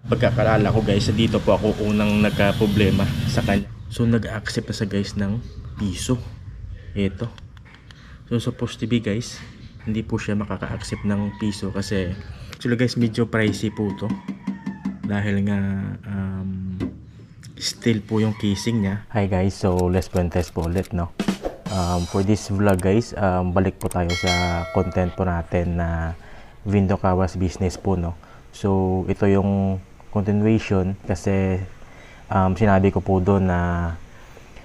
Pagkakalala ko guys, dito po ako unang nagka-problema sa kanya. So nag-accept na sa guys ng piso. Ito. So supposed to be guys, hindi po siya makaka-accept ng piso kasi actually guys medyo pricey po to. Dahil nga steel po yung casing niya. Hi guys, so let's test po ulit no. For this vlog guys, balik po tayo sa content po natin na window kawas business po no. So ito yung continuation kasi sinabi ko po doon na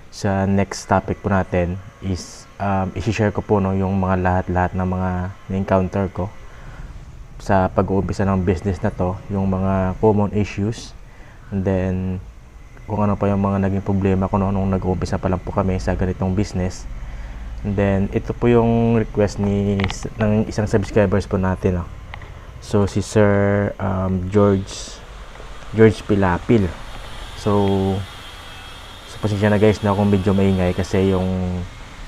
sa next topic po natin is i-share ko po no yung mga lahat ng mga na-encounter ko sa pag-uumpisa ng business na to, yung mga common issues, and then kung ano pa yung mga naging problema ko no, nung nag-uumpisa pa lang po kami sa ganitong business. And then ito po yung request ng isang subscribers po natin no. So si Sir George Pilapil. So pasensya na guys na kung medyo maingay kasi yung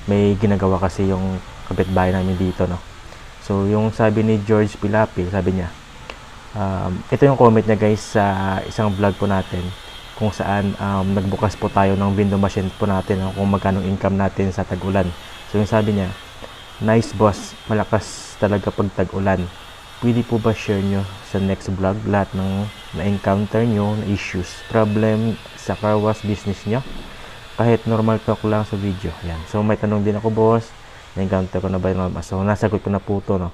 may ginagawa kasi yung kapitbahay namin dito no. So yung sabi ni George Pilapil, sabi niya ito yung comment niya guys sa isang vlog po natin kung saan nagbukas po tayo ng window machine po natin no, kung magkano income natin sa tag-ulan. So yung sabi niya, nice boss, malakas talaga pag tag-ulan. Pwede po ba share nyo sa next vlog lahat ng na-encounter nyo na issues, problem sa car wash business nyo? Kahit normal talk lang sa video. Yan. So may tanong din ako boss, na-encounter ko na ba yun? So nasagot ko na po ito no.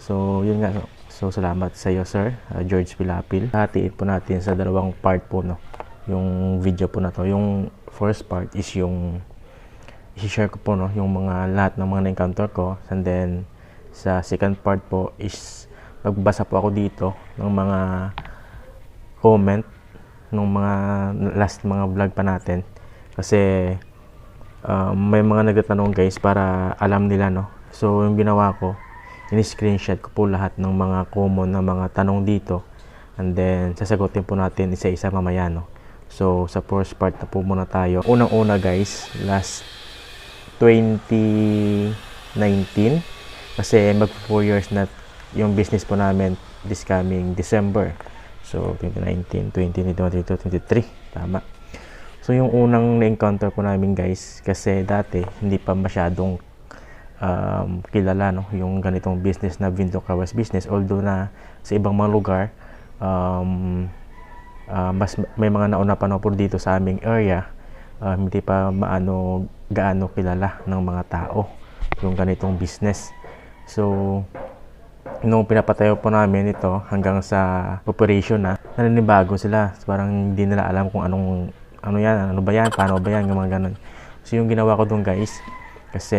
So yun nga. So salamat sa iyo sir, George Pilapil. Hatiin po natin sa dalawang part po no. Yung video po na to. Yung first part is yung i-share ko po no, yung mga lahat ng mga na-encounter ko, and then sa second part po is magbasa po ako dito ng mga comment ng mga last mga vlog pa natin kasi may mga nagtatanong guys para alam nila no. So yung ginawa ko, in-screenshot ko po lahat ng mga common na mga tanong dito, and then sasagutin po natin isa-isa mamaya no. So sa first part na po muna tayo. Unang-una guys, last 2019 kasi mag 4 years na yung business po namin this coming December. So 2019, 20, 21, 22, 23, tama. So yung unang na-encounter po namin guys, kasi dati hindi pa masyadong kilala no yung ganitong business na window car wash business, although na sa ibang mga lugar mas may mga nauna pa no po dito sa aming area, hindi pa gaano kilala ng mga tao yung ganitong business. So nung pinapatayo po namin ito hanggang sa operation na, naninibago sila. Parang hindi nila alam kung ano ba yan, paano ba yan, yung mga ganun. So yung ginawa ko dun guys, kasi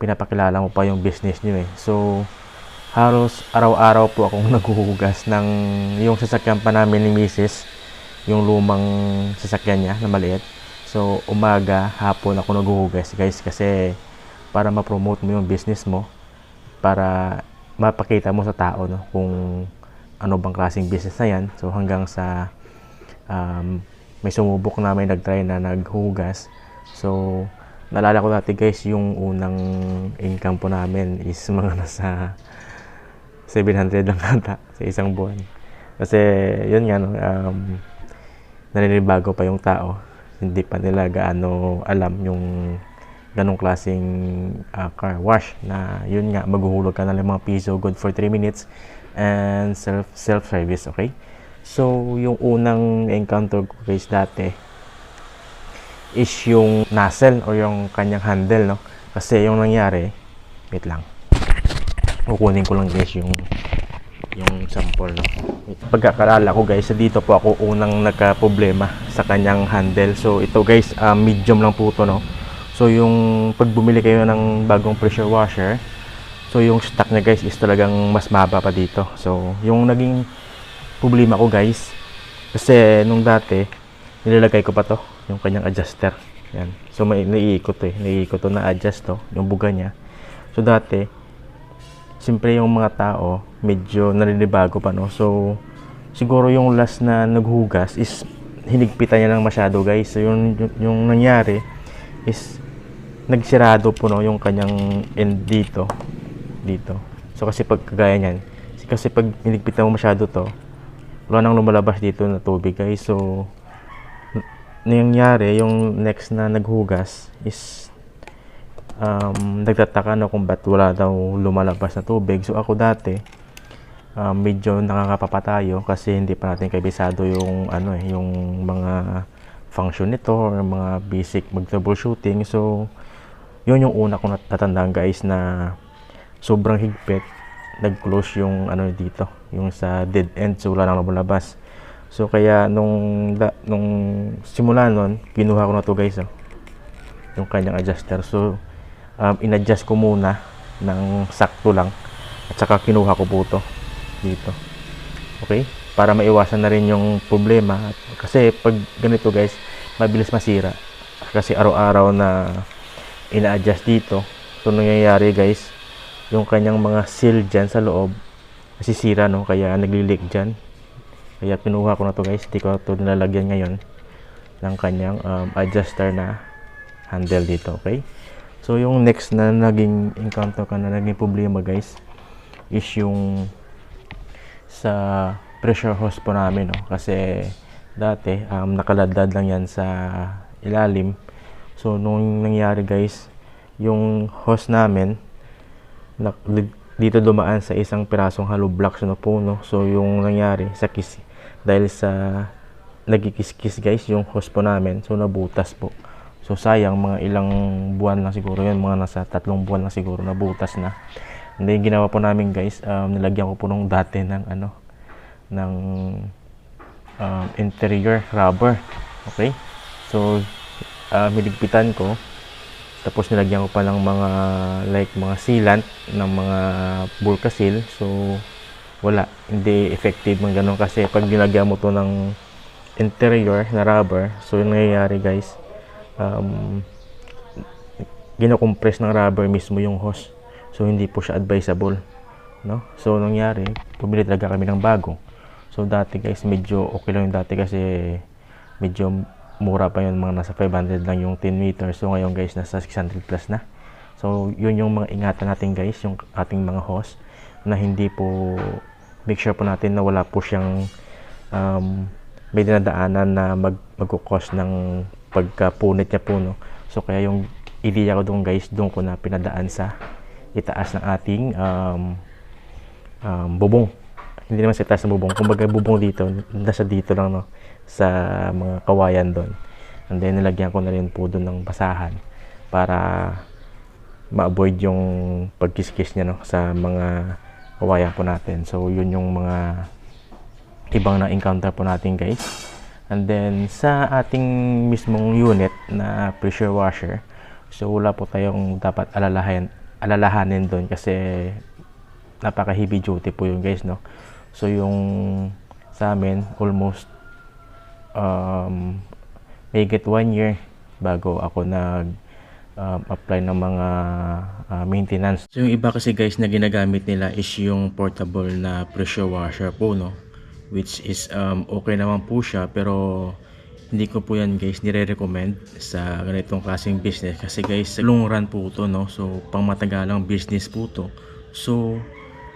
pinapakilala mo pa yung business nyo eh. So halos araw-araw po akong naghuhugas ng yung sasakyan pa namin ni Mrs. Yung lumang sasakyan niya na maliit. So umaga, hapon ako naghuhugas guys, kasi para ma-promote mo yung business mo, para mapakita mo sa tao no, kung ano bang klaseng business na yan. So hanggang sa may sumubok na may nag-try na naghugas. So naalala ko dati guys, yung unang income po namin is mga nasa 700 lang ata sa isang buwan. Kasi yun nga no, naninibago pa yung tao, hindi pa nila gaano alam yung ganong klaseng car wash na yun nga, maghuhulog ka ng 5 piso, good for 3 minutes, and self-service, okay? So yung unang encounter ko guys dati is yung nozzle or yung kanyang handle no, kasi yung nangyari, wait lang, kukunin ko lang guys yung sample no. Pagkakalala ko guys, dito po ako unang nagka-problema sa kanyang handle. So ito guys, medium lang po to no. So yung pag bumili kayo ng bagong pressure washer, so yung stock niya guys is talagang mas mababa pa dito. So yung naging problema ko guys, kasi nung dati nilalagay ko pa to, yung kanyang adjuster. Yan. So may naiikot to na adjust to, yung buga niya. So dati, siyempre yung mga tao medyo naninibago pa no. So siguro yung last na naghugas is hinigpitan niya lang masyado guys. So yung nangyari is nagsirado po no yung kanyang end dito. So kasi pag kagaya niyan, kasi pag hinigpitan mo masyado to, wala nang lumalabas dito na tubig guys. So nangyari yung next na naghugas is nagtataka na kung ba't wala daw lumalabas na tubig. So ako dati medyo nakakapapatayo kasi hindi pa natin kabisado yung yung mga function nito or mga basic mag troubleshooting. So yun yung una kong natatandaan guys na sobrang higpit, nag-close yung dito, yung sa dead end, so wala nang lumalabas. So kaya nung simula nun, kinuha ko na to guys, yung kanyang adjuster. So in-adjust ko muna ng sakto lang at saka kinuha ko po to dito, okay, para maiwasan na rin yung problema. Kasi pag ganito guys, mabilis masira kasi araw-araw na ina-adjust dito. So nangyayari guys, yung kanyang mga seal dyan sa loob nasisira, no, kaya nagli-leak dyan. Kaya pinuha ko na to guys, di ko to nilalagyan ngayon ng kanyang adjuster na handle dito, okay. So yung next na naging encounter ko na naging problema guys is yung sa pressure hose po namin, no, kasi dati nakaladad lang yan sa ilalim. So nung nangyari guys, yung hose namin dito dumaan sa isang pirasong hollow block na puno. So yung nangyari sa dahil sa nagkikis-kis guys yung hose po namin, so nabutas po. So sayang, mga ilang buwan lang siguro yun, mga nasa 3 buwan lang siguro nabutas na. And then ginawa po namin guys, nilagyan ko po nung dati ng ng interior rubber, okay. So hiligpitan ko, tapos nilagyan ko pa ng mga mga sealant ng mga Bulka seal. So wala, hindi effective ng ganun kasi pag nilagyan mo to ng interior na rubber, so yung nangyayari guys, ginocompress ng rubber mismo yung hose. So hindi po siya advisable, no. So nangyari, bumili talaga kami ng bago. So dati guys, medyo okay lang yung dati kasi medyo mura pa yun, mga nasa 500 lang yung 10 meters. So ngayon guys, nasa 600 plus na. So yun yung mga ingatan natin guys, yung ating mga hose, na hindi po, make sure po natin na wala po siyang may dinadaanan na magkukos ng pagkapunit niya po, no. So kaya yung ideya ko doon guys, doon ko na pinadaan sa itaas ng ating bubong. Hindi naman sa itaas ng bubong, kumbaga bubong dito, nasa dito lang, no, sa mga kawayan doon. And then nilagyan ko na rin po doon ng basahan para ma-avoid yung pagkiskis niya, no, sa mga kawayan po natin. So yun yung mga ibang na-encounter po natin guys. And then sa ating mismong unit na pressure washer, so wala po tayong dapat alalahanin doon kasi napaka heavy duty po yun guys, no. So yung sa amin almost may get 1 year bago ako nag apply ng mga maintenance. So yung iba kasi guys na ginagamit nila is yung portable na pressure washer po, no, which is okay naman po siya, pero hindi ko po yan guys nire-recommend sa ganitong klaseng business kasi guys long run po to, no. So pang matagalang business po to. So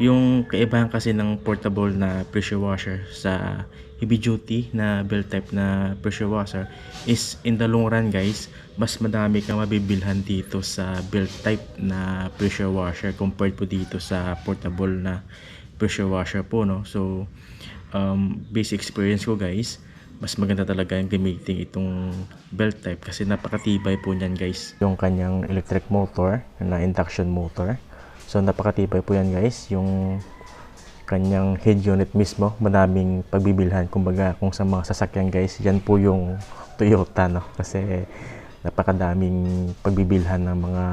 yung kaibahan kasi ng portable na pressure washer sa heavy duty na belt type na pressure washer is in the long run guys, mas madami kang mabibilhan dito sa belt type na pressure washer compared po dito sa portable na pressure washer po, no. So basic experience ko guys, mas maganda talaga yung gamitin itong belt type kasi napakatibay po niyan guys. Yung kanyang electric motor na induction motor, so napakatibay po yan guys. Yung kanyang head unit mismo, madaming pagbibilhan. Kumbaga kung sa mga sasakyan guys, yan po yung Toyota, no, kasi napakadaming pagbibilhan ng mga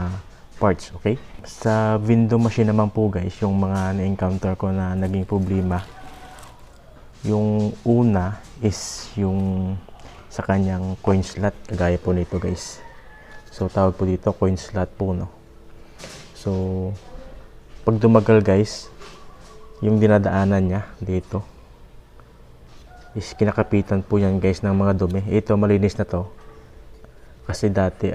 parts, okay. Sa window machine naman po guys, yung mga na-encounter ko na naging problema, yung una is yung sa kanyang coin slot, kagaya po nito guys. So tawag po dito coin slot po, no. So pag dumagal guys, yung dinadaanan niya dito is kinakapitan po yan guys ng mga dumi. Ito malinis na to kasi dati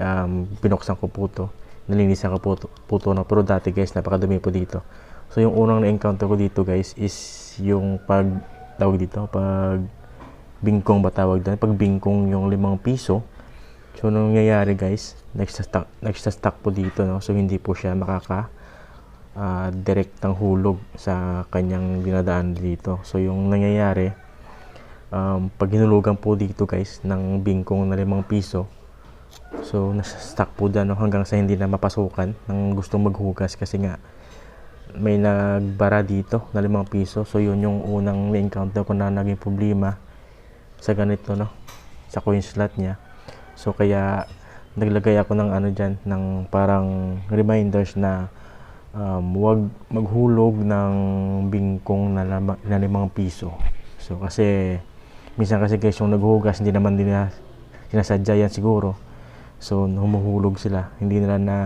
binuksan ko po to, nalinisan ko po to, no? Pero dati guys napakadumi po dito. So yung unang na-encounter ko dito guys is yung pag tawag dito, pag bingkong ba tawag doon, pag bingkong yung 5 piso. So nung nangyayari guys, nagsa-stuck po dito, no? So hindi po siya makaka direktang hulog sa kanyang dinadaan dito. So yung nangyayari, pag hinulugan po dito guys ng bingkong na 5 piso, so nasa-stuck po dyan, no? Hanggang sa hindi na mapasukan ng gustong maghugas kasi nga may nagbara dito na 5 piso. So yun yung unang na-encounter ko na naging problema sa ganito, no, sa coin slot niya. So kaya naglagay ako ng ano dyan, ng parang reminders na huwag maghulog ng bingkong na 5 piso. So kasi minsan kasi guys yung naghuhugas hindi naman din na sinasadya yan siguro. So humuhulog sila, hindi nila na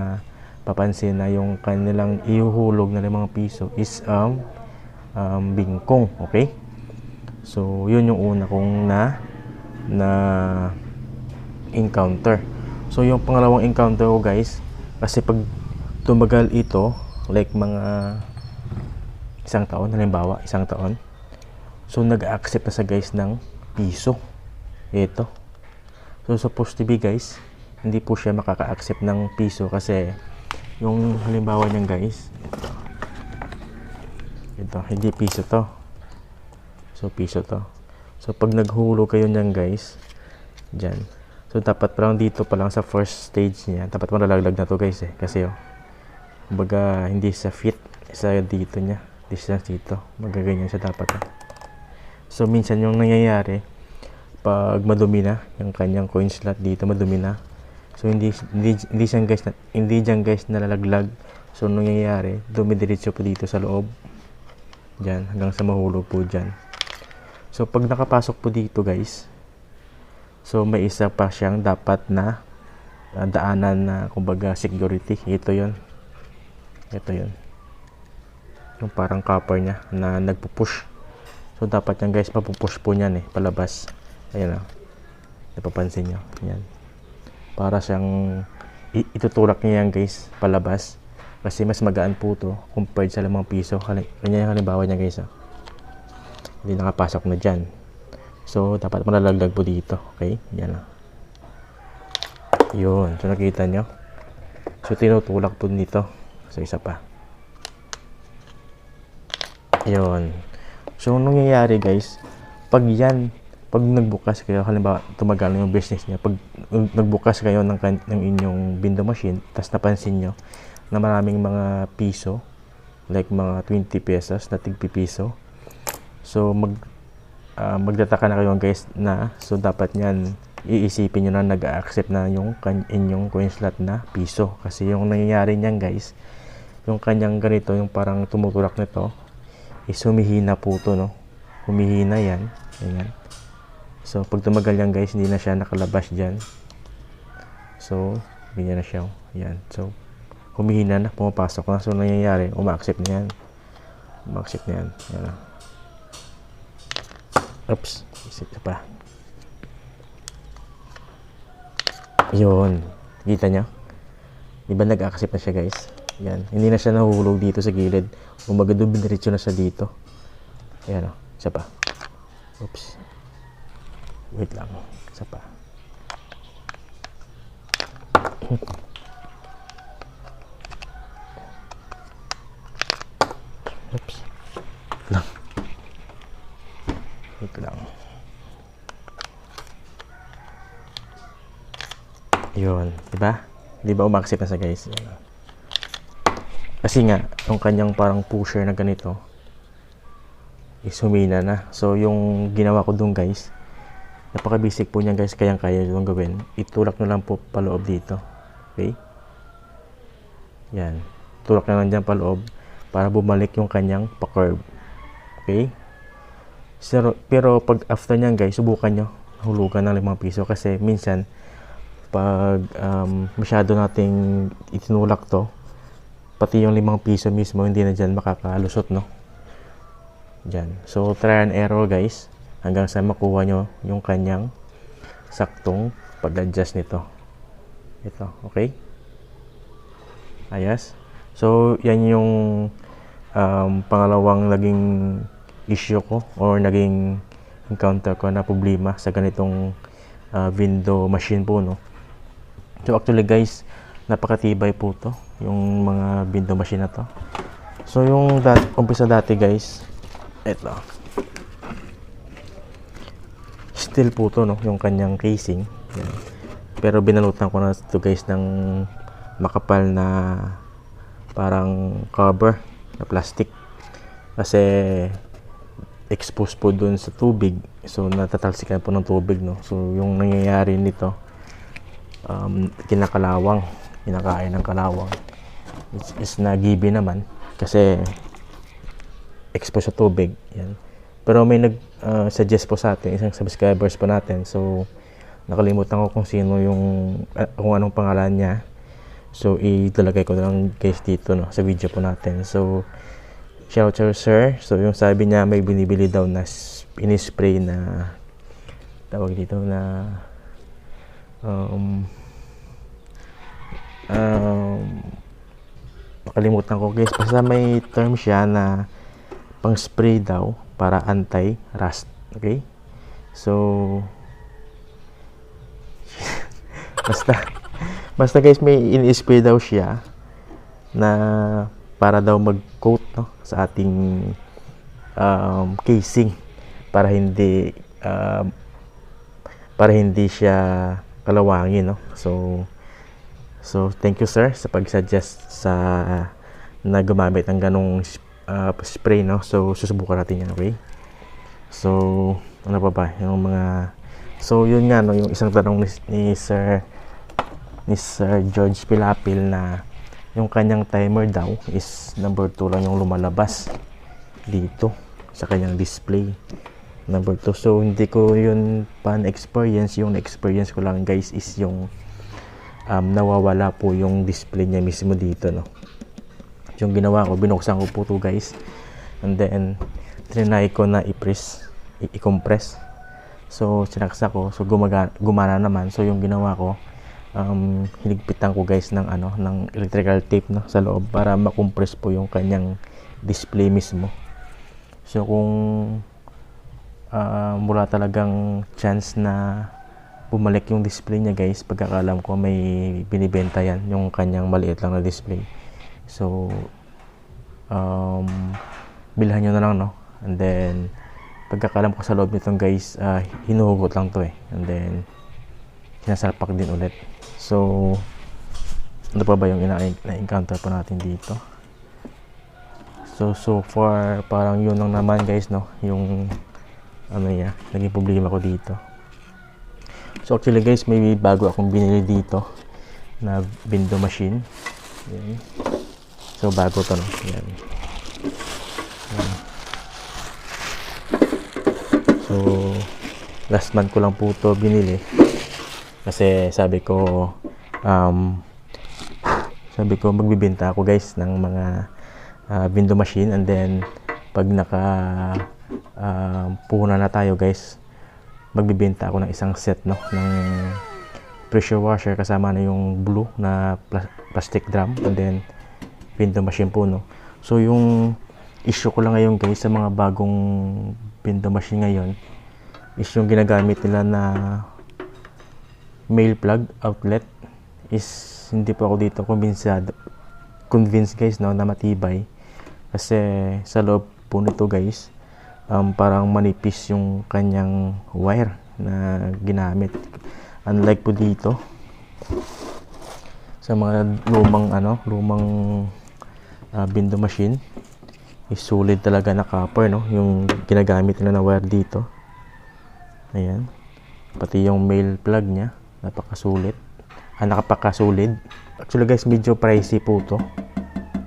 papansin na yung kanilang ihuhulog na 5 piso is bingkong. Okay, so yun yung una kong na encounter. So yung pangalawang encounter ko guys, kasi pag tumagal ito like mga 1 taon, halimbawa 1 taon, so nag-accept na sa guys ng piso ito. So supposed to be guys, hindi po siya makaka-accept ng piso kasi yung halimbawa niyan guys, ito hindi piso to, so piso to. So pag naghulog kayo niyan guys, dyan, so dapat parang dito pa lang sa first stage niya, dapat malalaglag na to guys kasi kumbaga hindi sa fit sa dito niya, distance dito, magaganyan siya dapat. So minsan yung nangyayari, pag madumi na yung kanyang coin slot dito, madumi na, so hindi dyan guys nalalaglag. So nangyayari, dumidiretso po dito sa loob dyan hanggang sa mahulog po dyan. So pag nakapasok po dito guys, so may isa pa siyang dapat na daanan na kumbaga security. Ito yun, yung parang copper niya na nagpupush. So dapat yan guys, mapupush po niyan palabas. Ayan na, napapansin nyo yan, para siyang itutulak niya yan guys palabas, kasi mas magaan po to compared sa 5 piso. Ganyan yung halimbawa niya guys, hindi nakapasok na dyan. So dapat malalaglag po dito. Okay, yan na, yun. So nakita nyo, so tinutulak po dito. So isa pa, yun. So anong nangyayari guys, pag nagbukas kayo, halimbawa tumagal na yung business niya, pag nagbukas kayo ng inyong window machine, tapos napansin nyo na maraming mga piso, like mga 20 pesos na tig-piso, so magtataka na kayo guys na, so dapat nyan iisipin nyo na nag-accept na yung inyong coin slot na piso. Kasi yung nangyayari nyan guys, yung kanyang ganito, yung parang tumutulak nito, is humihina po to, no? Humihina yan, ayan. So pag tumagal yan guys, hindi na siya nakalabas dyan. So ganyan na siya, ayan. So humihina na, pumapasok na. So nangyayari, uma-accept na yan, yan na. Oops, isip pa. Yun, kita nyo, diba nag-accept na siya guys. Yan, hindi na siya nahuhulog dito sa gilid, kumbaga dumidiretso na siya dito. Ayan o, isa pa. Oops, wait lang, isa pa. Oops, lang, wait lang. Yun, diba? Diba umaksip na sa guys? Yan. Kasi nga, yung kanyang parang pusher na ganito is humina na. So yung ginawa ko dun guys, napaka-basic po niyan guys, kayang-kaya yung gawin. Itulak nyo lang po paloob dito. Okay? Yan. Tulak na lang dyan paloob para bumalik yung kanyang pa-curve. Okay? Pero pag after nyan guys, subukan nyo hulugan ng 5 piso kasi minsan pag masyado nating itinulak to, pati yung 5 piso mismo hindi na dyan makakalusot, no? Dyan. So try and error guys hanggang sa makuha nyo yung kanyang saktong pag-adjust nito. Ito, okay? Ayos. So yan yung pangalawang naging issue ko or naging encounter ko na problema sa ganitong window machine po, no. So actually guys, napakatibay po to, yung mga window machine na to. So yung umpisa dati guys, eto, steel po to, no, yung kanyang casing. Yan. Pero binalutan ko na to guys ng makapal na parang cover na plastic kasi exposed po dun sa tubig, so natatalsikan po ng tubig, no. So yung nangyayari nito, kinakain ng kalawang, which is nagibi naman kasi exposed sa tubig. Yan. Pero may suggest po sa atin, isang subscribers po natin, so nakalimutan ko kung sino yung kung anong pangalan niya. So ilalagay ko lang guys dito, no, sa video po natin. So shout out sir. So yung sabi niya may binibili daw na in-spray na tawag dito na nakalimutan ko guys, basta may term siya na pang spray daw para anti-rust. Okay, so basta guys, may in-spray daw siya na para daw mag-coat, no, sa ating casing para hindi siya kalawangin, no. So thank you sir sa pag-suggest sa na gumamit ng ganong spray, no. So susubukan natin yan. Okay, so ano pa ba yung mga, so yun nga, no, yung isang tanong ni Sir George Pilapil na yung kanyang timer daw is number 2 lang yung lumalabas dito sa kanyang display, number 2. So hindi ko yun pan-experience, yung experience ko lang guys is yung nawawala po yung display niya mismo dito, no. Yung ginawa ko, binuksan ko po to guys, and then trinay ko na i-compress. So sinaksa ko, so gumana naman. So yung ginawa ko, hinigpitan ko guys ng ng electrical tape, no, sa loob para makompress po yung kanyang display mismo. So kung wala talagang chance na bumalik yung display niya guys, pagkakalam ko may binibenta yan, yung kanyang maliit lang na display. So bilhan nyo na lang, no, and then pagkakalam ko sa loob nitong guys, hinuhugot lang to and then sinasalpak din ulit. So ano pa ba yung na-encounter po natin dito? So far parang yun lang naman guys, no, yung naging problema ko dito. So actually guys, may bago akong binili dito na window machine. Yan. So bago to, no. Yan. So last month ko lang po to binili kasi sabi ko magbibenta ako guys ng mga window machine, and then pag puhunan na tayo guys, magbibenta ako ng isang set, no, ng pressure washer kasama na yung blue na plastic drum, and then window machine po, no. So yung issue ko lang ngayon guys sa mga bagong window machine ngayon is yung ginagamit nila na male plug outlet is hindi po ako dito convinced guys, no, na matibay kasi sa loob po nito guys, parang manipis yung kanyang wire na ginamit, unlike po dito sa mga lumang window machine is solid talaga na copper, no, yung ginagamit nila na wire dito. Ayan, pati yung male plug nya napakasulit, nakapakasolid. Actually guys, medyo pricey po to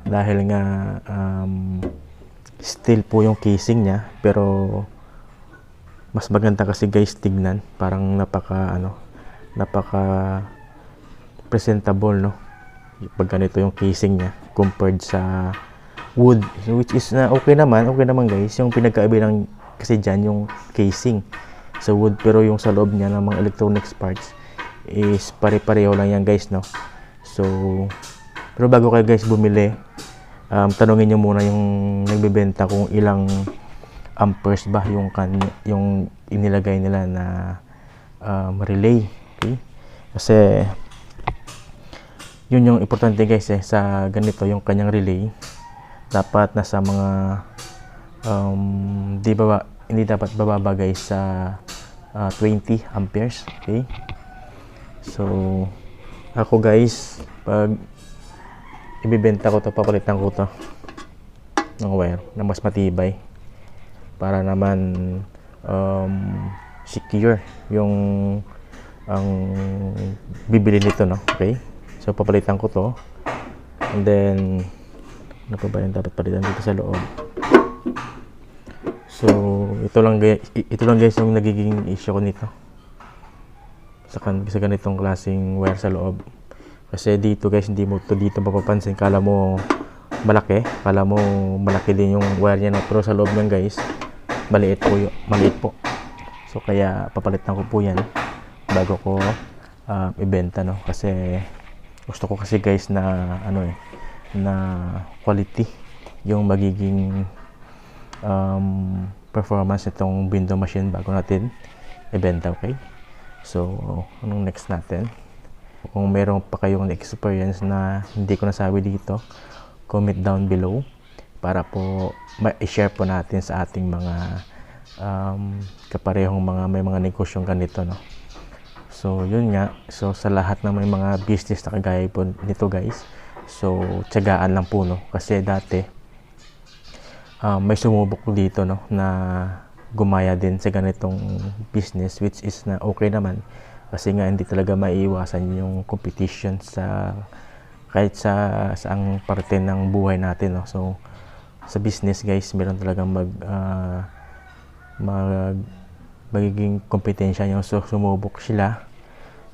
dahil nga steel po yung casing nya, pero mas maganda kasi guys tignan, parang napaka presentable, no, pag ganito yung casing nya compared sa wood, which is okay naman guys. Yung pinagkaiba lang kasi dyan yung casing sa wood, pero yung sa loob niya ng mga electronics parts is pare-pareho lang yan guys, no. So pero bago kayo guys bumili, tanungin nyo muna yung nagbebenta kung ilang amperes ba yung inilagay nila na relay. Okay? Kasi yun yung importante guys sa ganito, yung kanyang relay dapat nasa mga hindi dapat bababa guys sa 20 amperes. Okay? So ako guys, pag ibibenta ko to, papalitan ko to ng wire na mas matibay para naman secure yung ang bibili nito, no? Okay, so papalitan ko to, and then ano pa ba yung dapat palitan dito sa loob. So ito lang guys yung nagiging issue ko nito sa ganitong klaseng wire sa loob. Kasi dito guys, hindi mo to dito mapapansin, kala mo malaki din yung wire niya, no? Pero sa loob niyan guys, maliit po. So kaya papalitan ko po yan bago ko ibenta, no? Kasi gusto ko kasi guys na na quality yung magiging performance nitong window machine bago natin ibenta. Okay, so anong next natin? Kung meron pa kayong experience na hindi ko nasabi dito, comment down below para po ma-share po natin sa ating mga kaparehong may mga negosyong ganito, no? So yun nga, so sa lahat ng may mga business na kagaya po nito guys, so tiyagaan lang po, no? Kasi dati may sumubok dito, no, na gumaya din sa ganitong business, which is na okay naman. Kasi nga hindi talaga maiiwasan yung competition kahit sa saang parte ng buhay natin, no? So sa business guys, meron talagang magiging kompetensya yung sumubok sila.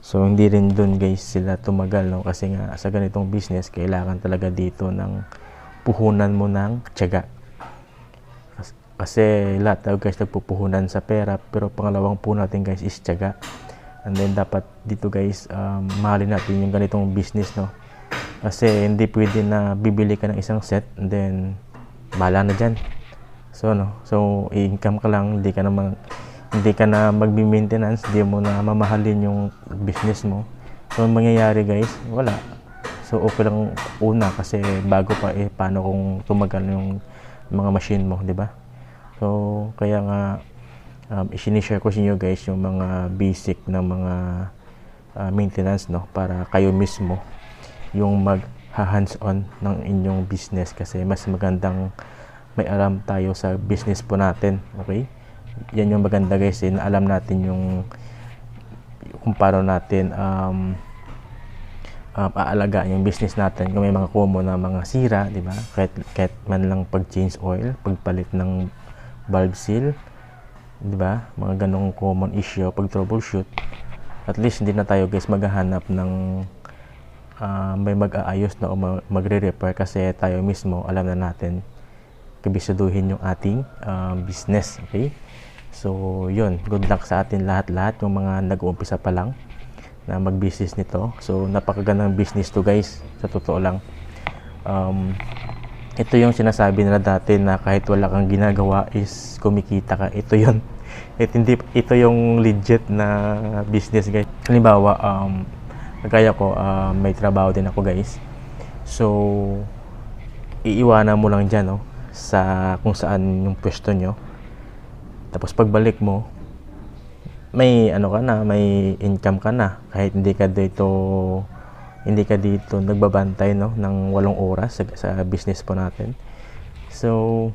So hindi rin dun guys sila tumagal, no? Kasi nga sa ganitong business, kailangan talaga dito ng puhunan mo ng tiyaga. Kasi lahat tayo guys nagpupuhunan sa pera, pero pangalawang po natin guys is tiyaga. And then dapat dito guys, mahalin natin yung ganitong business, no? Kasi hindi pwede na bibili ka ng isang set and then bahala na dyan. So i-income ka lang, hindi ka na magbi-maintenance, hindi mo na mamahalin yung business mo. So mangyayari guys, wala. So okay lang una, kasi bago pa paano kung tumagal yung mga machine mo, di ba? So kaya nga i-share ko sa inyo guys yung mga basic na mga maintenance, no, para kayo mismo yung hands-on ng inyong business, kasi mas magandang may alam tayo sa business po natin. Okay, yan yung maganda guys, na alam natin yung kung paano natin aalagaan yung business natin. Kung may mga common na mga sira, di ba, kahit man lang pag change oil, pagpalit ng valve seal, di ba, mga ganong common issue, pag troubleshoot, at least hindi na tayo guys maghahanap ng may mag-aayos na o magre-repair, kasi tayo mismo alam na natin kabisyaduhin yung ating business. Okay, so yun, good luck sa atin lahat yung mga nag-uumpisa pa lang na mag-business nito. So napakagandang business to guys, sa totoo lang. Ito yung sinasabi nila dati na kahit wala kang ginagawa is kumikita ka. Ito yun. Ito yung legit na business guys. Halimbawa, kagaya ko, may trabaho din ako guys. So iiwanan mo lang dyan, no, sa kung saan yung pwesto nyo. Tapos pagbalik mo, may may income ka na, kahit hindi ka dito nagbabantay, no, ng 8 oras sa business po natin. So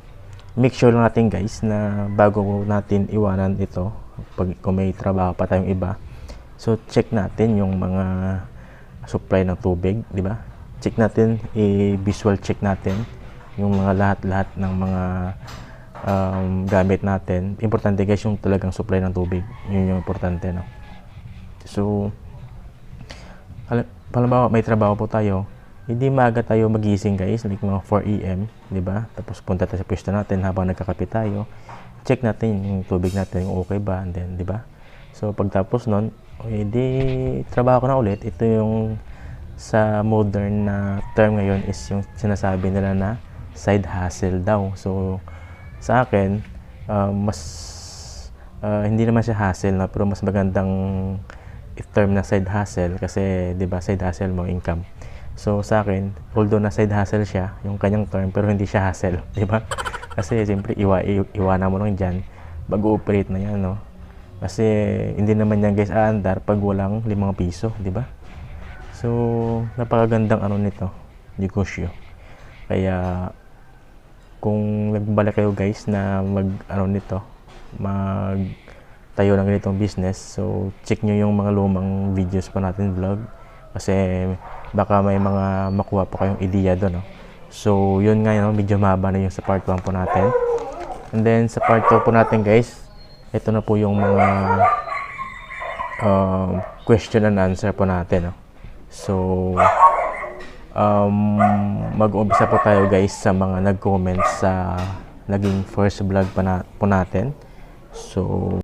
make sure lang natin guys na bago natin iwanan ito, kung may trabaho pa tayong iba, so check natin yung mga supply ng tubig, di ba? Check natin, visual check natin yung mga lahat ng mga gamit natin. Importante guys yung talagang supply ng tubig, yun yung importante, no? So halimbawa may trabaho po tayo, hindi maaga tayo magising guys, like mga 4 AM, di ba? Tapos punta tayo sa pwesto natin habang nagkakape tayo, check natin yung tubig natin, yung okay ba, and then, di ba? So pagtapos nun, di trabaho ko na ulit. Ito yung sa modern na term ngayon is yung sinasabi nila na side hustle daw. So sa akin, mas hindi naman siya hassle, no? Pero mas magandang term na side hustle kasi 'di ba side hustle mo income. So sa akin, although na side hustle siya, yung kanyang term, pero hindi siya hustle, 'di ba? Kasi siyempre iwanan mo lang diyan, mag-ooperate na 'yan, no? Kasi hindi naman yan guys aandar pag walang 5 piso, 'di ba? So napakagandang ano nito, negosyo. Kaya kung nagbalik kayo guys na mag ano nito, mag tayo ng ganitong business, so check nyo yung mga lumang videos pa natin vlog kasi baka may mga makuha pa kayong ideya doon, no? So yun nga, no, medyo mahaba na yung sa part 1 po natin, and then sa part 2 po natin guys, ito na po yung mga question and answer po natin, no? So mag-uumpisa po tayo guys sa mga nag-comment sa naging first vlog po natin. So